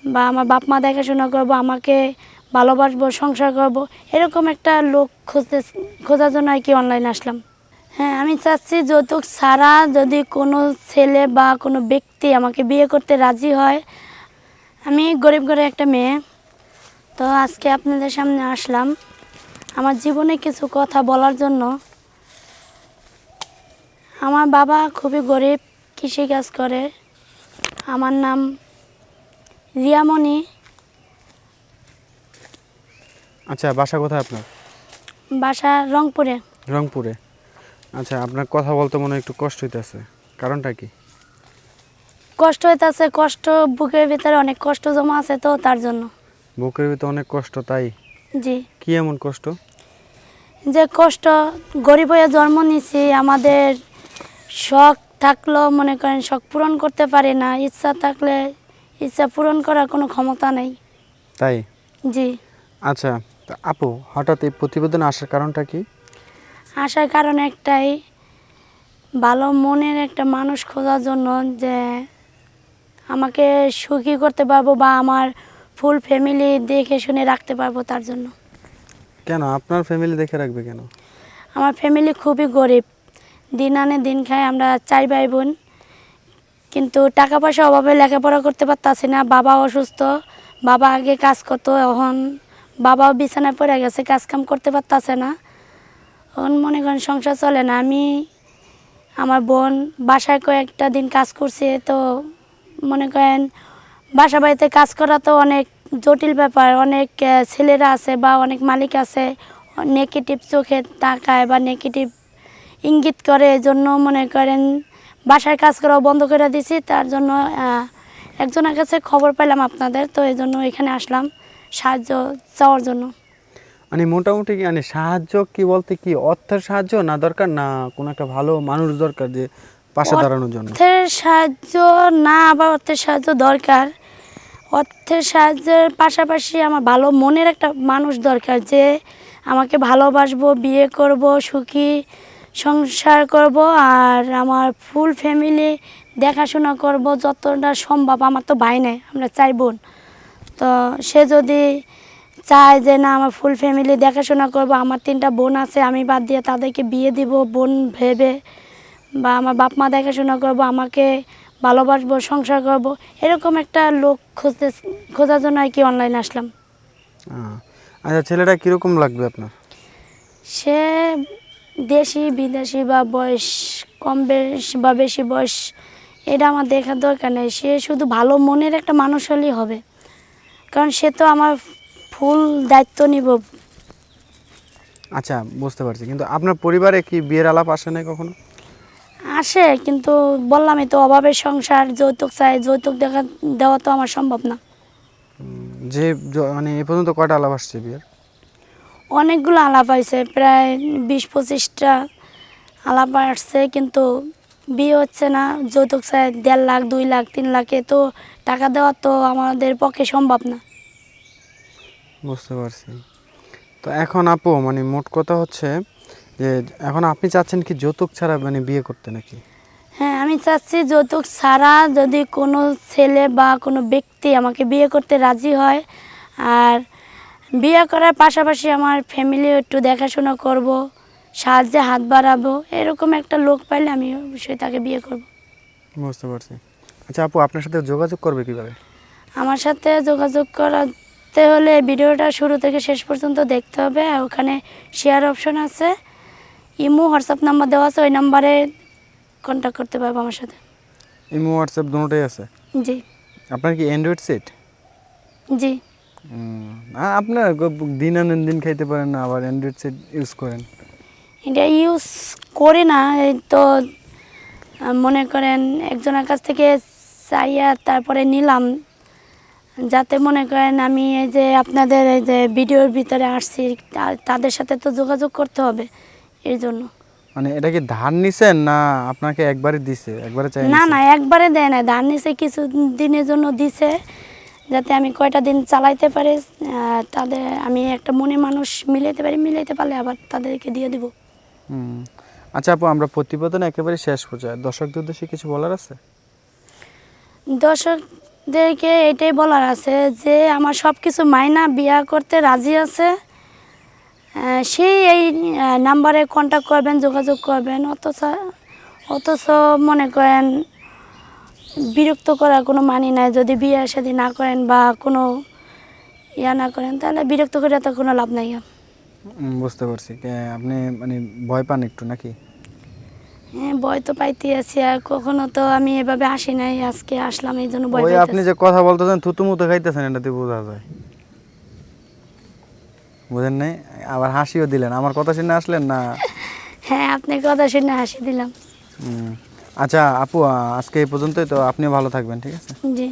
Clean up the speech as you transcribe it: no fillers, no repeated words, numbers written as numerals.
বা আমার বাপ মা দেখাশোনা করবো, আমাকে ভালোবাসবো, সংসার করব, এরকম একটা লোক খোঁজার জন্য আর কি অনলাইনে আসলাম। হ্যাঁ, আমি চাচ্ছি যৌতুক ছাড়া যদি কোনো ছেলে বা কোনো ব্যক্তি আমাকে বিয়ে করতে রাজি হয়। আমি গরিব ঘরের একটা মেয়ে, তো আজকে আপনাদের সামনে আসলাম আমার জীবনে কিছু কথা বলার জন্য। আমার বাবা খুবই গরিব, কৃষিকাজ করে। আমার নাম রিয়ামণি। আচ্ছা, বাসা কোথায় আপনার? বাসা রংপুরে। রংপুরে। আচ্ছা, আপনার কথা বলতে মনে হয় একটু কষ্ট হইতেছে, কারণটা কি? কষ্ট হইতেছে, কষ্ট বুকের ভিতরে অনেক কষ্ট জমা আছে, তো তার জন্য। বুকের ভিতরে অনেক কষ্ট, তাই? জি। কি এমন কষ্ট? যে কষ্ট, গরিব হয়ে জন্ম নিছি, আমাদের শখ থাকলেও মনে করেন শখ পূরণ করতে পারি না, ইচ্ছা থাকলে ইচ্ছা পূরণ করার কোনো ক্ষমতা নেই। তাই? জি। আচ্ছা, তা আপু হঠাৎ এই প্রতিবেদনে আসার কারণটা কি? আসার কারণ একটাই, ভালো মনের একটা মানুষ খোঁজার জন্য, যে আমাকে সুখী করতে পারবো বা আমার ফুল ফ্যামিলি দেখে শুনে রাখতে পারবো, তার জন্য। কেন আপনার ফ্যামিলি দেখে রাখবে কেন? আমার ফ্যামিলি খুবই গরিব, দিন আনে দিন খায়, আমরা 4 ভাই বোন। কিন্তু টাকা পয়সার অভাবে লেখাপড়া করতে পারতাছি না। বাবা অসুস্থ, বাবা আগে কাজ করতো, এখন বাবাও বিছানায় পড়ে গেছে, কাজ কাম করতে পারতাছে না। এখন মনে করেন সংসার চলে না। আমি, আমার বোন বাসায় কয়েকটা দিন কাজ করছে, তো মনে করেন বাসা বাড়িতে কাজ করা তো অনেক জটিল ব্যাপার। অনেক ছেলেরা আছে বা অনেক মালিক আছে, নেগেটিভ চোখে তাকায় বা নেগেটিভ ইঙ্গিত করে। এজন্য মনে করেন বাসায় কাজ করাও বন্ধ করে দিছি। তার জন্য একজনের কাছে খবর পেলাম আপনাদের, তো এই জন্য এখানে আসলাম সাহায্য চাওয়ার জন্য। মানে মোটামুটি কি মানে সাহায্য কি বলতে কি অর্থের সাহায্য না দরকার, না কোনো একটা ভালো মানুষ দরকার যে পাশে দাঁড়ানোর জন্য? অর্থের সাহায্য না, আবার অর্থের সাহায্য দরকার। অর্থের সাহায্যের পাশাপাশি আমার ভালো মনের একটা মানুষ দরকার, যে আমাকে ভালোবাসবো, বিয়ে করব, সুখী সংসার করব, আর আমার ফুল ফ্যামিলি দেখাশোনা করব যতটা সম্ভব। আমার তো ভাই নাই, আমরা 4 বোন। তো সে যদি চায় যে না আমার ফুল ফ্যামিলি দেখাশোনা করব, আমার 3টা বোন আছে, আমি বাদ দিয়ে তাদেরকে বিয়ে দিব বোন ভেবে, বা আমার বাপ মা দেখাশোনা করব, আমাকে ভালোবাসবো, সংসার করব, এরকম একটা লোক খোঁজার জন্য আর কি অনলাইনে আসলাম। আচ্ছা, ছেলেটা কীরকম লাগবে আপনার? সে দেশি বিদেশি বা বয়স কম বেশ বা বেশি বয়স, এটা আমার দেখার দরকার নেই। সে শুধু ভালো মনের একটা মানুষ হলেই হবে, কারণ সে তো আমার ফুল দায়িত্ব নিব। আচ্ছা, বুঝতে পারছি, কিন্তু আপনার পরিবারে কি বিয়ের আলাপ আসে নাই কখনো? আসে, কিন্তু বললামই তো, অভাবের সংসার, যৌতুক চাই, যৌতুক দেওয়া তো আমার সম্ভব না। যে মানে এ পর্যন্ত কয়টা আলাপ আসছে বিয়ের? অনেকগুলো আলাপ হয়েছে, প্রায় 20-25টা আলাপ আসছে, কিন্তু বিয়ে হচ্ছে না। যৌতুক চাই 1.5 লাখ, 2 লাখ, 3 লাখে তো টাকা দেওয়া তো আমাদের পক্ষে সম্ভব না। বুঝতে পারছি। তো এখন আপু মানে মোট কথা হচ্ছে যে এখন আপনি চাচ্ছেন কি যৌতুক ছাড়া মানে বিয়ে করতে নাকি? হ্যাঁ, আমি চাচ্ছি যৌতুক ছাড়া যদি কোনো ছেলে বা কোনো ব্যক্তি আমাকে বিয়ে করতে রাজি হয়, আর বিয়ে করার পাশাপাশি আমার ফ্যামিলিও একটু দেখাশোনা করব, সাহায্যে হাত বাড়াবো, এরকম একটা লোক পাইলে আমি অবশ্যই তাকে বিয়ে করব। বুঝতে পারছি। আচ্ছা আপু, আপনার সাথে যোগাযোগ করবে কিভাবে? আমার সাথে যোগাযোগ করাতে হলে ভিডিওটা শুরু থেকে শেষ পর্যন্ত দেখতে হবে, আর ওখানে শেয়ার অপশন আছে, ইমো হোয়াটসঅ্যাপ নাম্বার দেওয়া আছে, ওই নাম্বারে কন্ট্যাক্ট করতে পারবো আমার সাথে। ইমো হোয়াটসঅ্যাপ দুটোই আছে? জি। আপনার কি অ্যান্ড্রয়েড সেট? জি। আপনার দিন আনেন দিন খাইতে পারেন না, আবার অ্যান্ড্রয়েড সেট ইউজ করেন? এটা ইউজ করি না, এই তো মনে করেন একজনের কাছ থেকে চাইয়া তারপরে নিলাম, যাতে মনে করেন আমি এই যে আপনাদের এই যে ভিডিওর ভিতরে আসছি, তাদের সাথে তো যোগাযোগ করতে হবে, এর জন্য। মানে এটা কি ধার নিছেন না আপনাকে একবারে দিছে, একবারে চাই? না না, একবারে দেয় না, ধার নিছে, কিছু দিনের জন্য দিছে, যাতে আমি কয়টা দিন চালাইতে পারি, তাদের আমি একটা মনে মানুষ মিলাইতে পারি, মিলাইতে পারলে আবার তাদেরকে দিয়ে দিব। আচ্ছা আপু, আমরা প্রতিবেদন একেবারে শেষ পর্যায়ে, দর্শকদের উদ্দেশ্যে কিছু বলার আছে? দর্শক দেখে এটাই বলার আছে যে আমার সব কিছু মাইনা বিয়া করতে রাজি আছে, সেই এই নাম্বারে কন্ট্যাক্ট করবেন, যোগাযোগ করবেন। অথচ মনে করেন বিরক্ত করার কোনো মানি নাই। যদি বিয়ে শাদী না করেন বা কোনো ইয়া না করেন তাহলে বিরক্ত করে তো কোনো লাভ নাই। বুঝতে পারছি। আপনি মানে ভয় পান একটু নাকি? হ্যাঁ, ভয় তো পাইতে আছি, আর কখনো তো আমি এভাবে আসি নাই, আজকে আসলাম এই জন্য ভয় ওই আপনি পাইতেছি। যে কথা বলতেছেন থুতুমুতু খাইতেছেন এটাতে বোঝা যায়, বুঝেন নাই? আবার হাসিও দিলেন, আমার কথা শুনে আসলেন না? হ্যাঁ, আপনি কথা শুনে হাসি দিলাম। আচ্ছা আপু, আজকে এই পর্যন্তই তো, আপনিও ভালো থাকবেন, ঠিক আছে? জি।